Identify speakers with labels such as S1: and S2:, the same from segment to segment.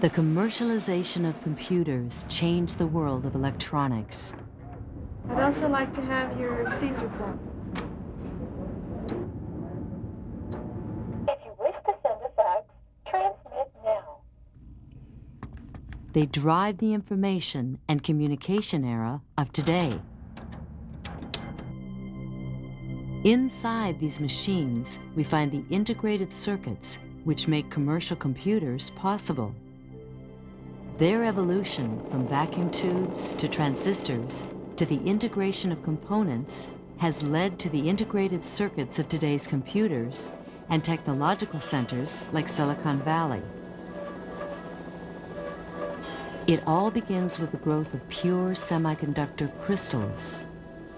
S1: The commercialization of computers changed the world of electronics.
S2: I'd also like to have your Caesar salad.
S3: If you wish to send a fax, transmit now.
S1: They drive the information and communication era of today. Inside these machines, we find the integrated circuits which make commercial computers possible. Their evolution from vacuum tubes to transistors to the integration of components has led to the integrated circuits of today's computers and technological centers like Silicon Valley. It all begins with the growth of pure semiconductor crystals,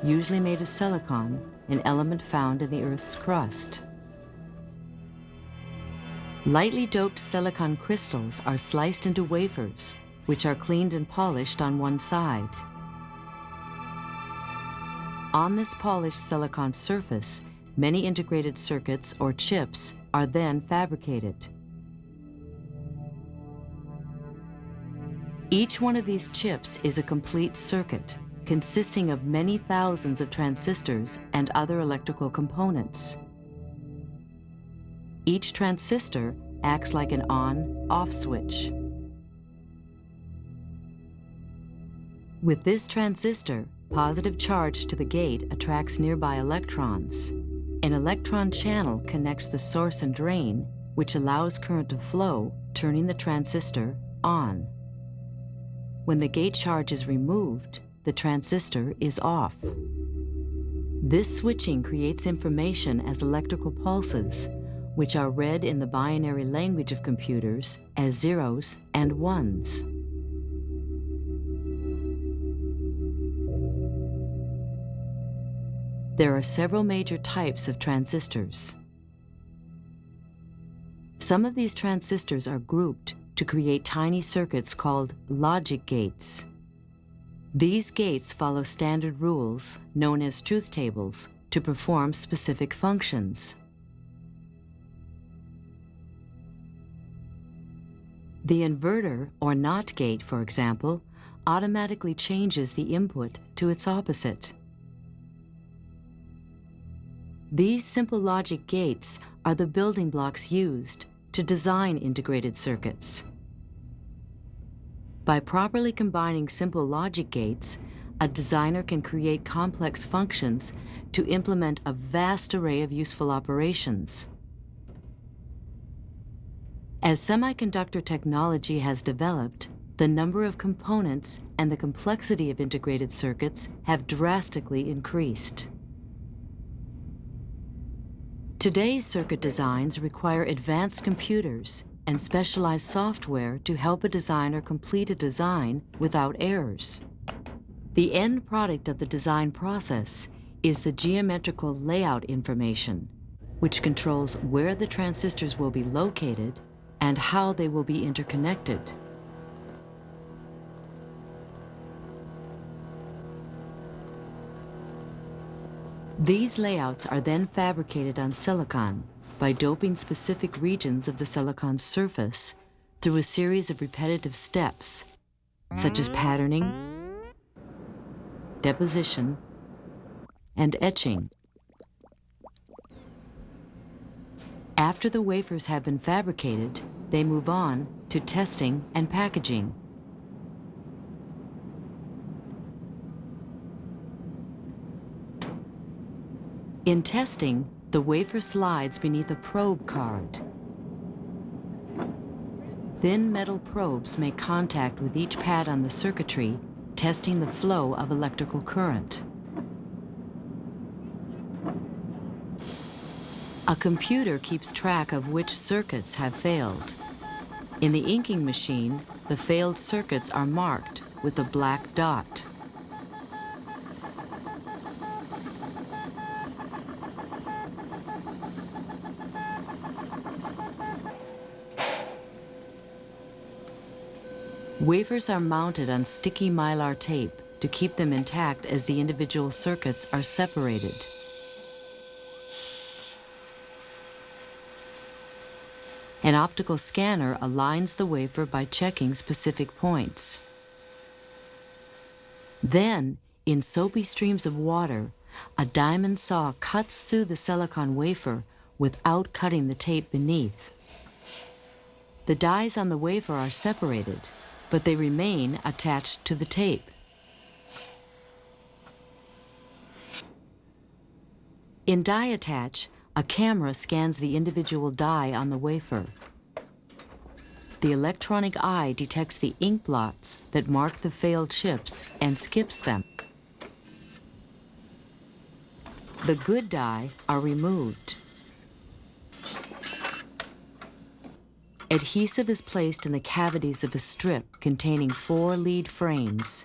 S1: usually made of silicon, an element found in the Earth's crust. Lightly doped silicon crystals are sliced into wafers, which are cleaned and polished on one side. On this polished silicon surface, many integrated circuits or chips are then fabricated. Each one of these chips is a complete circuit, consisting of many thousands of transistors and other electrical components. Each transistor acts like an on-off switch. With this transistor, positive charge to the gate attracts nearby electrons. An electron channel connects the source and drain, which allows current to flow, turning the transistor on. When the gate charge is removed, the transistor is off. This switching creates information as electrical pulses, which are read in the binary language of computers as zeros and ones. There are several major types of transistors. Some of these transistors are grouped to create tiny circuits called logic gates. These gates follow standard rules, known as truth tables, to perform specific functions. The inverter or NOT gate, for example, automatically changes the input to its opposite. These simple logic gates are the building blocks used to design integrated circuits. By properly combining simple logic gates, a designer can create complex functions to implement a vast array of useful operations. As semiconductor technology has developed, the number of components and the complexity of integrated circuits have drastically increased. Today's circuit designs require advanced computers and specialized software to help a designer complete a design without errors. The end product of the design process is the geometrical layout information, which controls where the transistors will be located and how they will be interconnected. These layouts are then fabricated on silicon by doping specific regions of the silicon surface through a series of repetitive steps, such as patterning, deposition, and etching. After the wafers have been fabricated, they move on to testing and packaging. In testing, the wafer slides beneath a probe card. Thin metal probes make contact with each pad on the circuitry, testing the flow of electrical current. A computer keeps track of which circuits have failed. In the inking machine, the failed circuits are marked with a black dot. Wafers are mounted on sticky mylar tape to keep them intact as the individual circuits are separated. An optical scanner aligns the wafer by checking specific points. Then, in soapy streams of water, a diamond saw cuts through the silicon wafer without cutting the tape beneath. The dies on the wafer are separated, but they remain attached to the tape. In die attach, a camera scans the individual die on the wafer. The electronic eye detects the ink blots that mark the failed chips and skips them. The good die are removed. Adhesive is placed in the cavities of a strip containing 4 lead frames.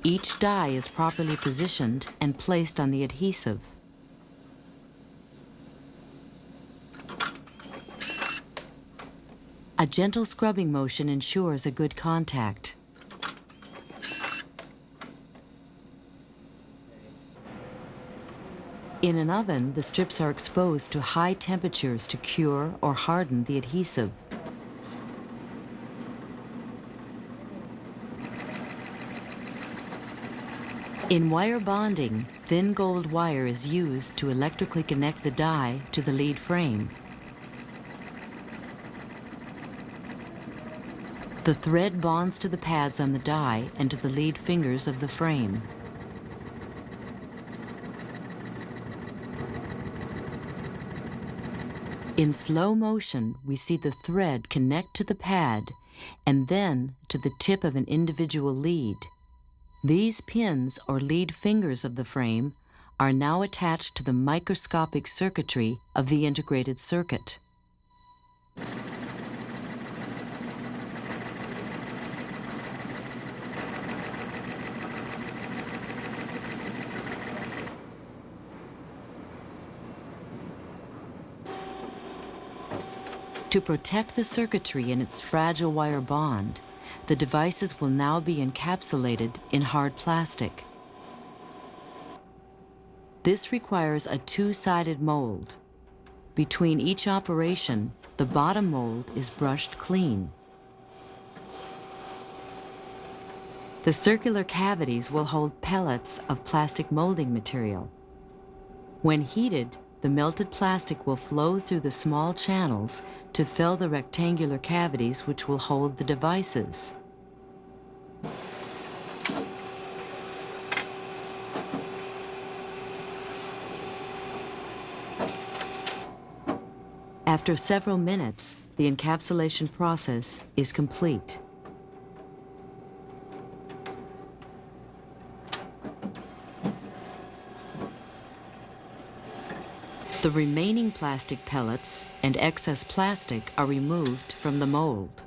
S1: Each die is properly positioned and placed on the adhesive. A gentle scrubbing motion ensures a good contact. In an oven, the strips are exposed to high temperatures to cure or harden the adhesive. In wire bonding, thin gold wire is used to electrically connect the die to the lead frame. The thread bonds to the pads on the die and to the lead fingers of the frame. In slow motion, we see the thread connect to the pad and then to the tip of an individual lead. These pins, or lead fingers of the frame, are now attached to the microscopic circuitry of the integrated circuit. To protect the circuitry and its fragile wire bond, the devices will now be encapsulated in hard plastic. This requires a 2-sided mold. Between each operation, the bottom mold is brushed clean. The circular cavities will hold pellets of plastic molding material. When heated, the melted plastic will flow through the small channels to fill the rectangular cavities which will hold the devices. After several minutes, the encapsulation process is complete. The remaining plastic pellets and excess plastic are removed from the mold.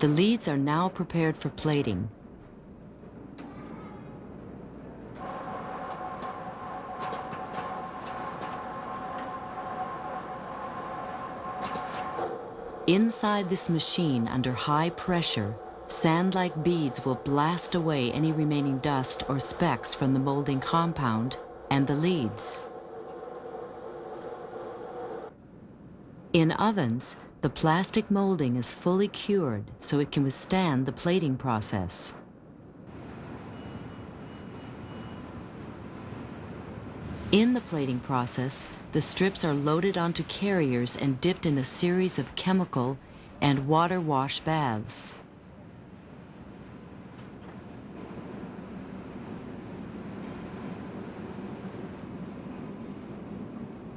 S1: The leads are now prepared for plating. Inside this machine, under high pressure, sand-like beads will blast away any remaining dust or specks from the molding compound and the leads. In ovens, the plastic molding is fully cured so it can withstand the plating process. In the plating process, the strips are loaded onto carriers and dipped in a series of chemical and water wash baths.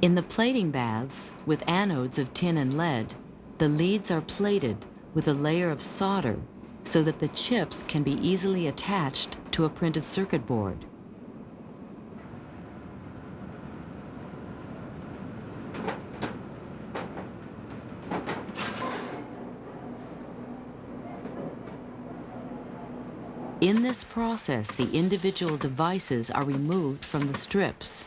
S1: In the plating baths, with anodes of tin and lead, the leads are plated with a layer of solder so that the chips can be easily attached to a printed circuit board. In this process, the individual devices are removed from the strips.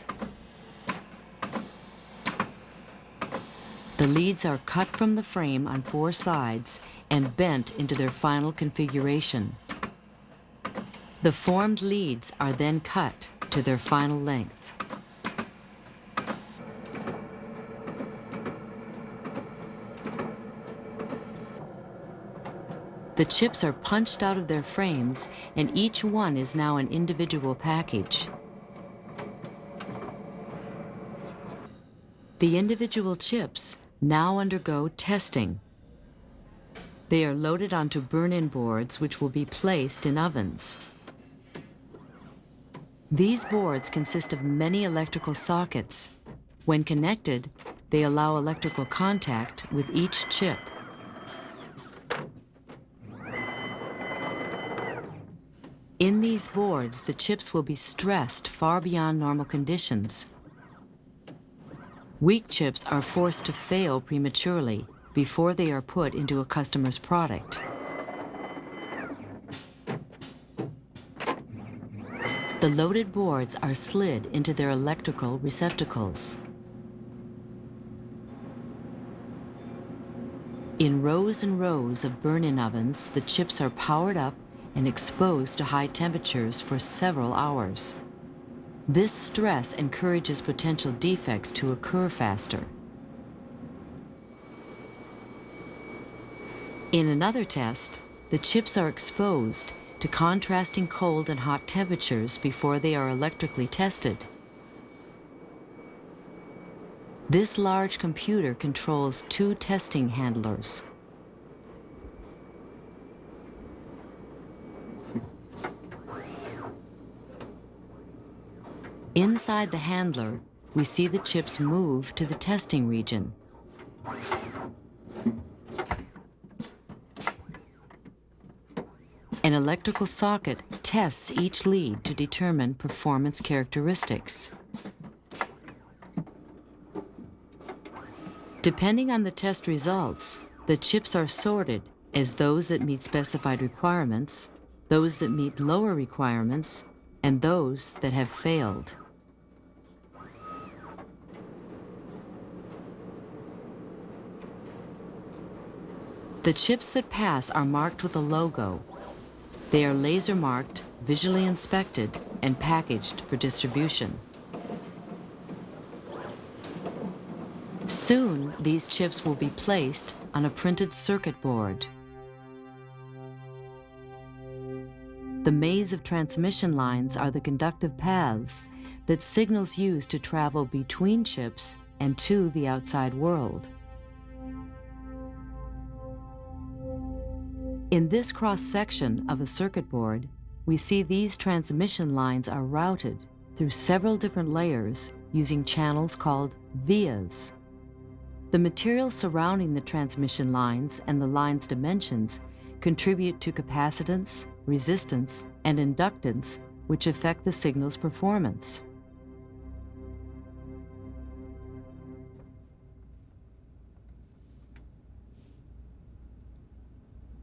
S1: The leads are cut from the frame on 4 sides and bent into their final configuration. The formed leads are then cut to their final length. The chips are punched out of their frames, and each one is now an individual package. The individual chips now undergo testing. They are loaded onto burn-in boards, which will be placed in ovens. These boards consist of many electrical sockets. When connected, they allow electrical contact with each chip. In these boards, the chips will be stressed far beyond normal conditions. Weak chips are forced to fail prematurely before they are put into a customer's product. The loaded boards are slid into their electrical receptacles. In rows and rows of burn-in ovens, the chips are powered up and exposed to high temperatures for several hours. This stress encourages potential defects to occur faster. In another test, the chips are exposed to contrasting cold and hot temperatures before they are electrically tested. This large computer controls 2 testing handlers. Inside the handler, we see the chips move to the testing region. An electrical socket tests each lead to determine performance characteristics. Depending on the test results, the chips are sorted as those that meet specified requirements, those that meet lower requirements, and those that have failed. The chips that pass are marked with a logo. They are laser marked, visually inspected, and packaged for distribution. Soon, these chips will be placed on a printed circuit board. The maze of transmission lines are the conductive paths that signals use to travel between chips and to the outside world. In this cross-section of a circuit board, we see these transmission lines are routed through several different layers using channels called vias. The materials surrounding the transmission lines and the line's dimensions contribute to capacitance, resistance, and inductance, which affect the signal's performance.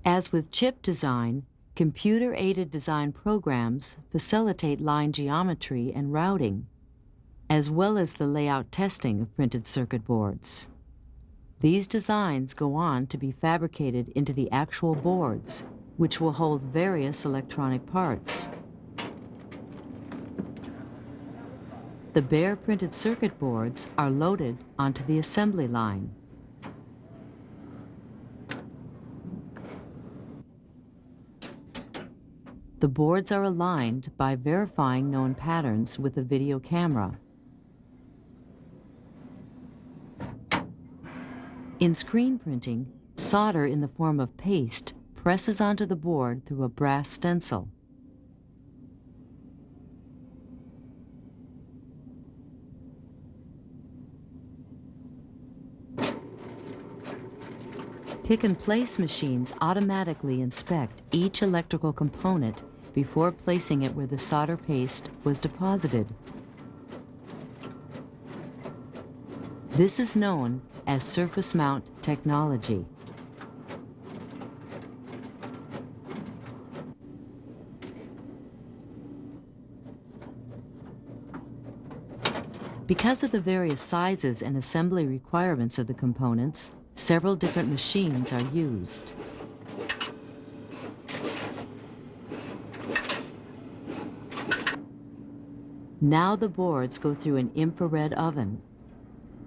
S1: As with chip design, computer-aided design programs facilitate line geometry and routing, as well as the layout testing of printed circuit boards. These designs go on to be fabricated into the actual boards, which will hold various electronic parts. The bare printed circuit boards are loaded onto the assembly line. The boards are aligned by verifying known patterns with a video camera. In screen printing, solder in the form of paste presses onto the board through a brass stencil. Pick-and-place machines automatically inspect each electrical component before placing it where the solder paste was deposited. This is known as surface mount technology. Because of the various sizes and assembly requirements of the components, several different machines are used. Now the boards go through an infrared oven.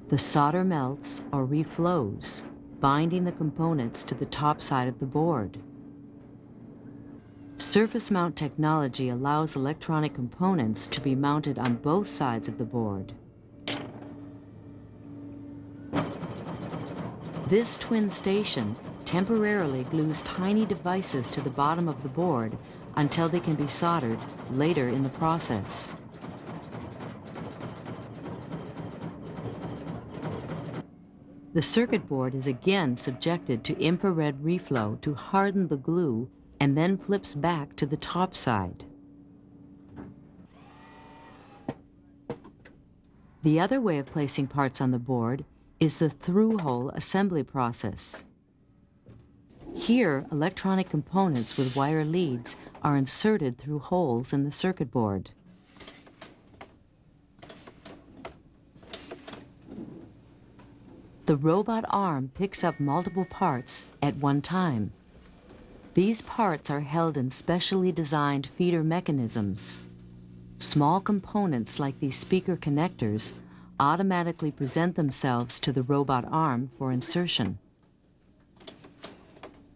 S1: The solder melts or reflows, binding the components to the top side of the board. Surface mount technology allows electronic components to be mounted on both sides of the board. This twin station temporarily glues tiny devices to the bottom of the board until they can be soldered later in the process. The circuit board is again subjected to infrared reflow to harden the glue and then flips back to the top side. The other way of placing parts on the board is the through-hole assembly process. Here, electronic components with wire leads are inserted through holes in the circuit board. The robot arm picks up multiple parts at one time. These parts are held in specially designed feeder mechanisms. Small components like these speaker connectors automatically present themselves to the robot arm for insertion.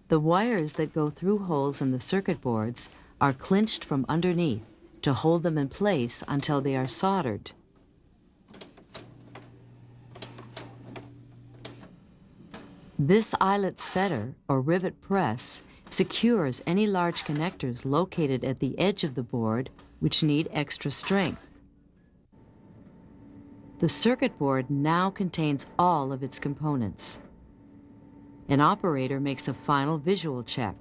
S1: The wires that go through holes in the circuit boards are clinched from underneath to hold them in place until they are soldered. This eyelet setter, or rivet press, secures any large connectors located at the edge of the board which need extra strength. The circuit board now contains all of its components. An operator makes a final visual check.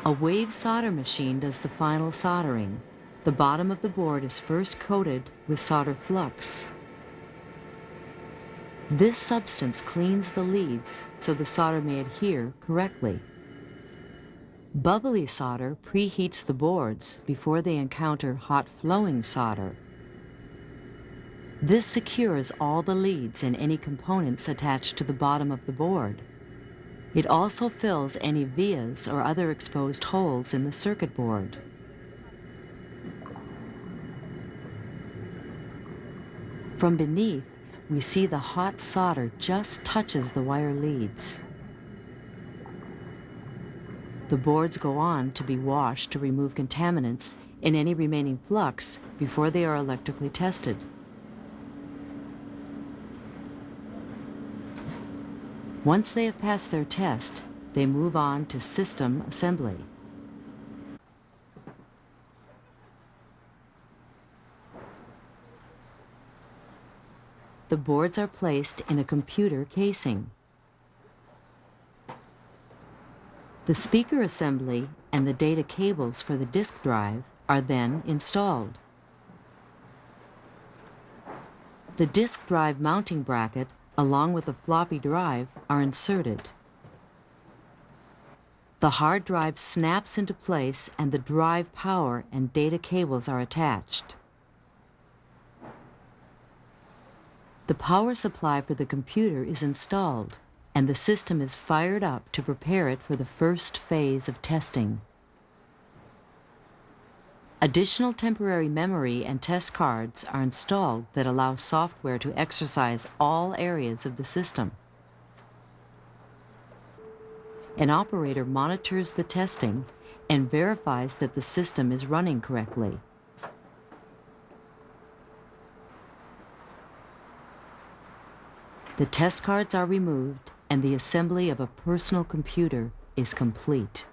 S1: A wave solder machine does the final soldering. The bottom of the board is first coated with solder flux. This substance cleans the leads so the solder may adhere correctly. Bubbly solder preheats the boards before they encounter hot flowing solder. This secures all the leads and any components attached to the bottom of the board. It also fills any vias or other exposed holes in the circuit board. From beneath, we see the hot solder just touches the wire leads. The boards go on to be washed to remove contaminants and any remaining flux before they are electrically tested. Once they have passed their test, they move on to system assembly. The boards are placed in a computer casing. The speaker assembly and the data cables for the disk drive are then installed. The disk drive mounting bracket, along with the floppy drive, are inserted. The hard drive snaps into place and the drive power and data cables are attached. The power supply for the computer is installed, and the system is fired up to prepare it for the first phase of testing. Additional temporary memory and test cards are installed that allow software to exercise all areas of the system. An operator monitors the testing and verifies that the system is running correctly. The test cards are removed and the assembly of a personal computer is complete.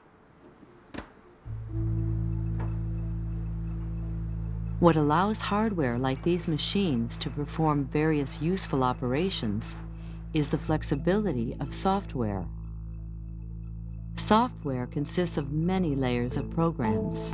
S1: What allows hardware like these machines to perform various useful operations is the flexibility of software. Software consists of many layers of programs.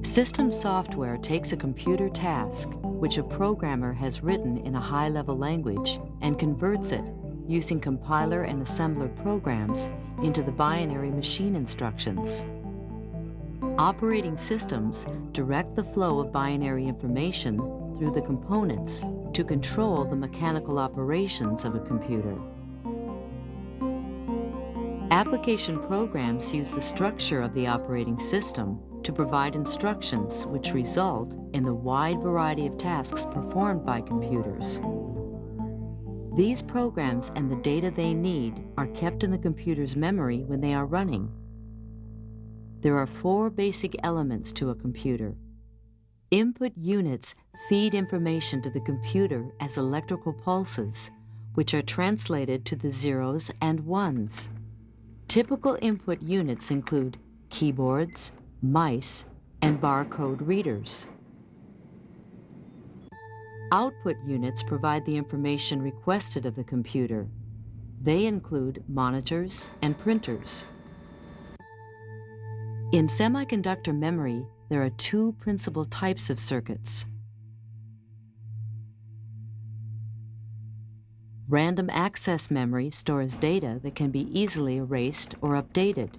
S1: System software takes a computer task which a programmer has written in a high-level language and converts it using compiler and assembler programs into the binary machine instructions. Operating systems direct the flow of binary information through the components to control the mechanical operations of a computer. Application programs use the structure of the operating system to provide instructions which result in the wide variety of tasks performed by computers. These programs and the data they need are kept in the computer's memory when they are running. There are 4 basic elements to a computer. Input units feed information to the computer as electrical pulses, which are translated to the zeros and ones. Typical input units include keyboards, mice, and barcode readers. Output units provide the information requested of the computer. They include monitors and printers. In semiconductor memory, there are 2 principal types of circuits. Random access memory stores data that can be easily erased or updated.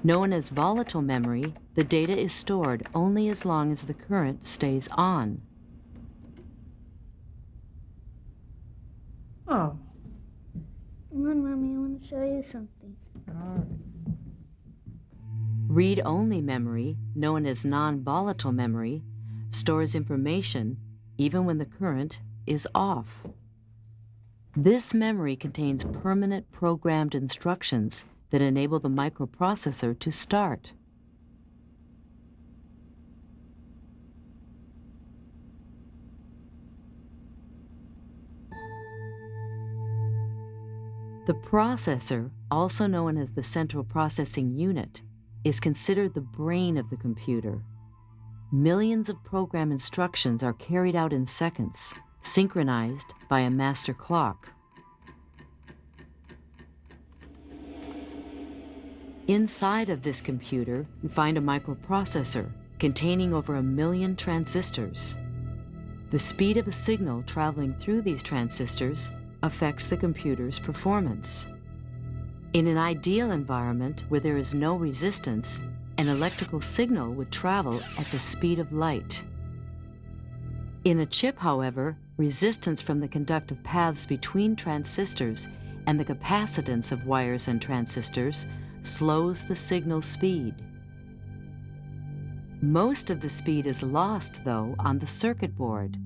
S1: Known as volatile memory, the data is stored only as long as the current stays on.
S2: Oh.
S4: Come on, Mommy, I want to show you something.
S1: Read-only memory, known as non-volatile memory, stores information even when the current is off. This memory contains permanent programmed instructions that enable the microprocessor to start. The processor, also known as the central processing unit, is considered the brain of the computer. Millions of program instructions are carried out in seconds, synchronized by a master clock. Inside of this computer, we find a microprocessor containing over 1 million transistors. The speed of a signal traveling through these transistors affects the computer's performance. In an ideal environment where there is no resistance, an electrical signal would travel at the speed of light. In a chip, however, resistance from the conductive paths between transistors and the capacitance of wires and transistors slows the signal speed. Most of the speed is lost, though, on the circuit board,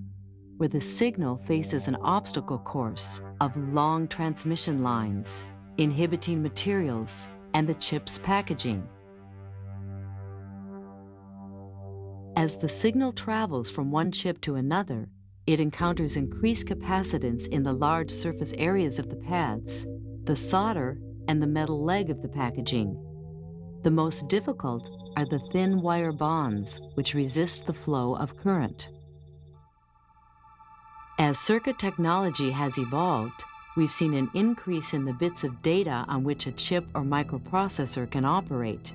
S1: where the signal faces an obstacle course of long transmission lines, inhibiting materials, and the chip's packaging. As the signal travels from one chip to another, it encounters increased capacitance in the large surface areas of the pads, the solder, and the metal leg of the packaging. The most difficult are the thin wire bonds, which resist the flow of current. As circuit technology has evolved, we've seen an increase in the bits of data on which a chip or microprocessor can operate.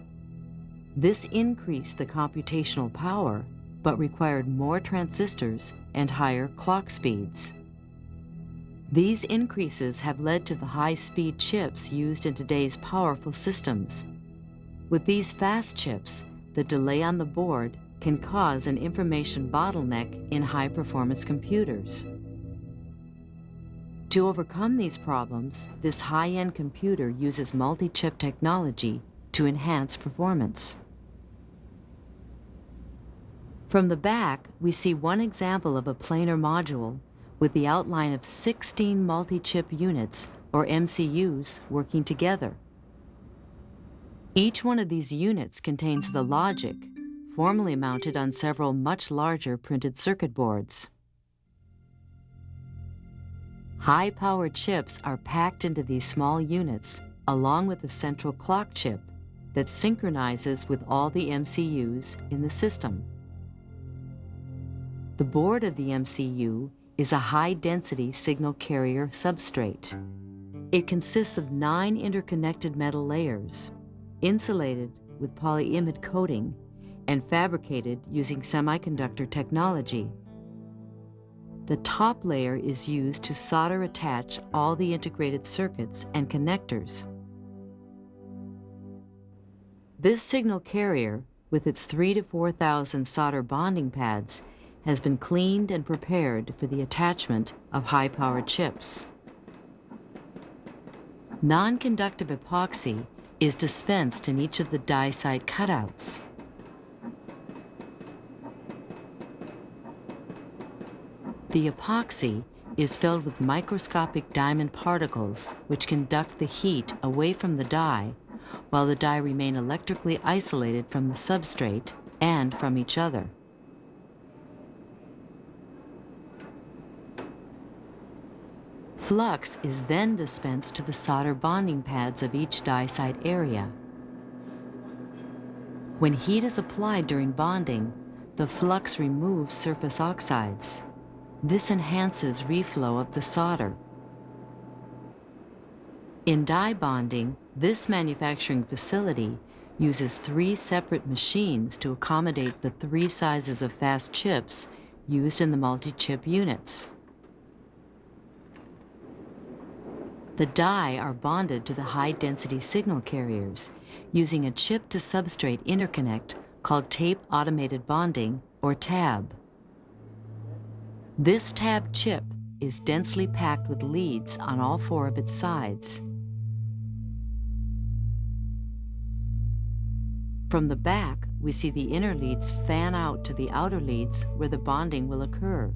S1: This increased the computational power, but required more transistors and higher clock speeds. These increases have led to the high-speed chips used in today's powerful systems. With these fast chips, the delay on the board can cause an information bottleneck in high-performance computers. To overcome these problems, this high-end computer uses multi-chip technology to enhance performance. From the back, we see one example of a planar module with the outline of 16 multi-chip units, or MCUs, working together. Each one of these units contains the logic, formally mounted on several much larger printed circuit boards. High-powered chips are packed into these small units, along with the central clock chip that synchronizes with all the MCUs in the system. The board of the MCU is a high-density signal carrier substrate. It consists of 9 interconnected metal layers, insulated with polyimide coating and fabricated using semiconductor technology. the top layer is used to solder attach all the integrated circuits and connectors. This signal carrier, with its 3,000 to 4,000 solder bonding pads, has been cleaned and prepared for the attachment of high-powered chips. Non-conductive epoxy is dispensed in each of the die site cutouts. The epoxy is filled with microscopic diamond particles which conduct the heat away from the die, while the die remain electrically isolated from the substrate and from each other. Flux is then dispensed to the solder bonding pads of each die site area. When heat is applied during bonding, the flux removes surface oxides. This enhances reflow of the solder. In die bonding, this manufacturing facility uses 3 separate machines to accommodate the 3 sizes of fast chips used in the multi-chip units. The die are bonded to the high-density signal carriers using a chip-to-substrate interconnect called tape automated bonding, or TAB. This TAB chip is densely packed with leads on all 4 of its sides. From the back, we see the inner leads fan out to the outer leads where the bonding will occur.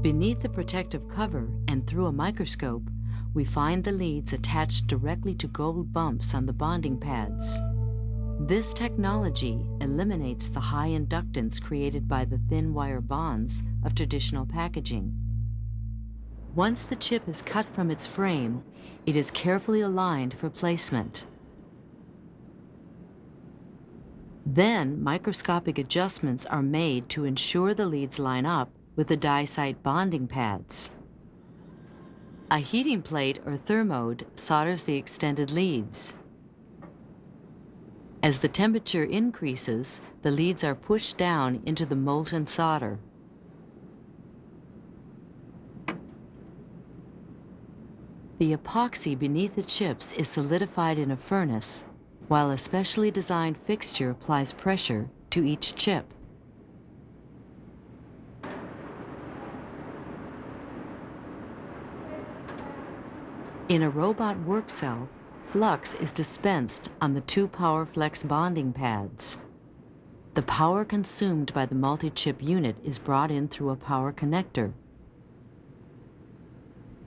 S1: Beneath the protective cover and through a microscope, we find the leads attached directly to gold bumps on the bonding pads. This technology eliminates the high inductance created by the thin wire bonds of traditional packaging. Once the chip is cut from its frame, it is carefully aligned for placement. Then, microscopic adjustments are made to ensure the leads line up with the die site bonding pads. A heating plate or thermode solders the extended leads. As the temperature increases, the leads are pushed down into the molten solder. The epoxy beneath the chips is solidified in a furnace, while a specially designed fixture applies pressure to each chip. In a robot work cell, flux is dispensed on the 2 PowerFlex bonding pads. The power consumed by the multi-chip unit is brought in through a power connector.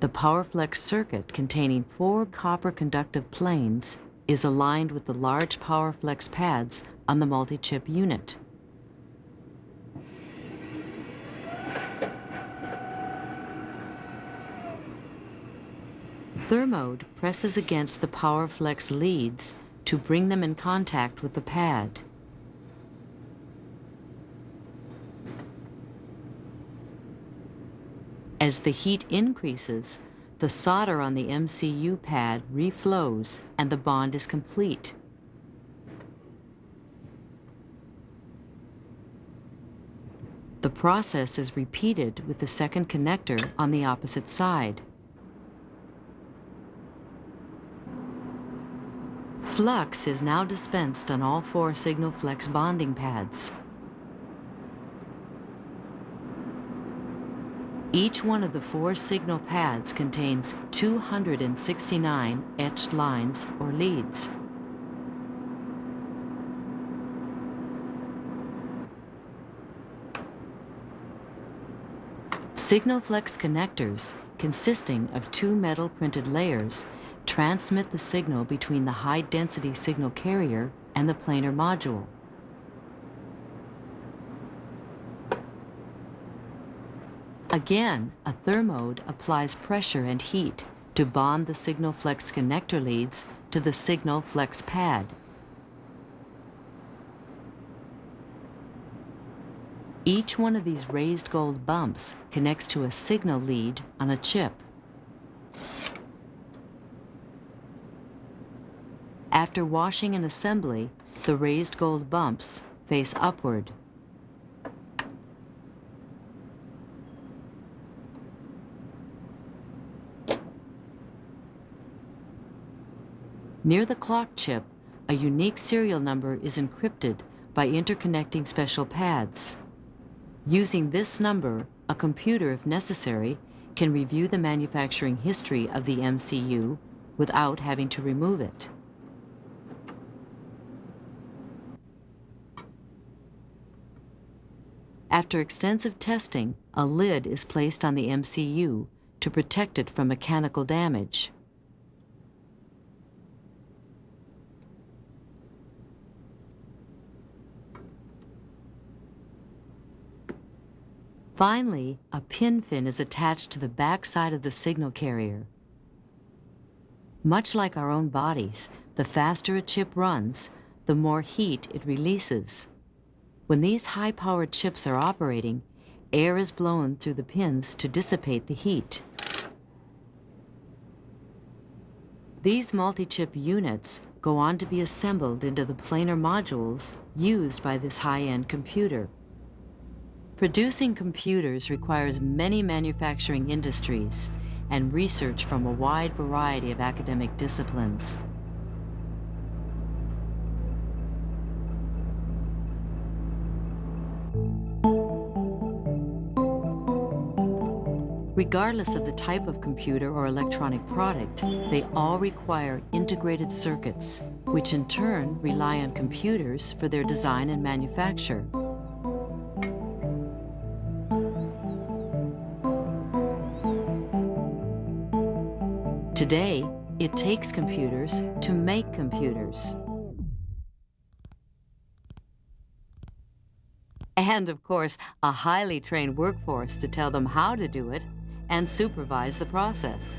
S1: The PowerFlex circuit, containing 4 copper conductive planes, is aligned with the large PowerFlex pads on the multi-chip unit. Thermode presses against the PowerFlex leads to bring them in contact with the pad. As the heat increases, the solder on the MCU pad reflows and the bond is complete. The process is repeated with the second connector on the opposite side. Flux is now dispensed on all 4 Signal Flex bonding pads. Each one of the 4 signal pads contains 269 etched lines or leads. Signal Flex connectors, consisting of 2 metal printed layers, transmit the signal between the high-density signal carrier and the planar module. Again, a thermode applies pressure and heat to bond the Signal Flex connector leads to the Signal Flex pad. Each one of these raised gold bumps connects to a signal lead on a chip. After washing and assembly, the raised gold bumps face upward. Near the clock chip, a unique serial number is encrypted by interconnecting special pads. Using this number, a computer, if necessary, can review the manufacturing history of the MCU without having to remove it. After extensive testing, a lid is placed on the MCU to protect it from mechanical damage. Finally, a pin fin is attached to the back side of the signal carrier. Much like our own bodies, the faster a chip runs, the more heat it releases. When these high-powered chips are operating, air is blown through the pins to dissipate the heat. These multi-chip units go on to be assembled into the planar modules used by this high-end computer. Producing computers requires many manufacturing industries and research from a wide variety of academic disciplines. Regardless of the type of computer or electronic product, they all require integrated circuits, which in turn rely on computers for their design and manufacture. Today, it takes computers to make computers. And of course, a highly trained workforce to tell them how to do it and supervise the process.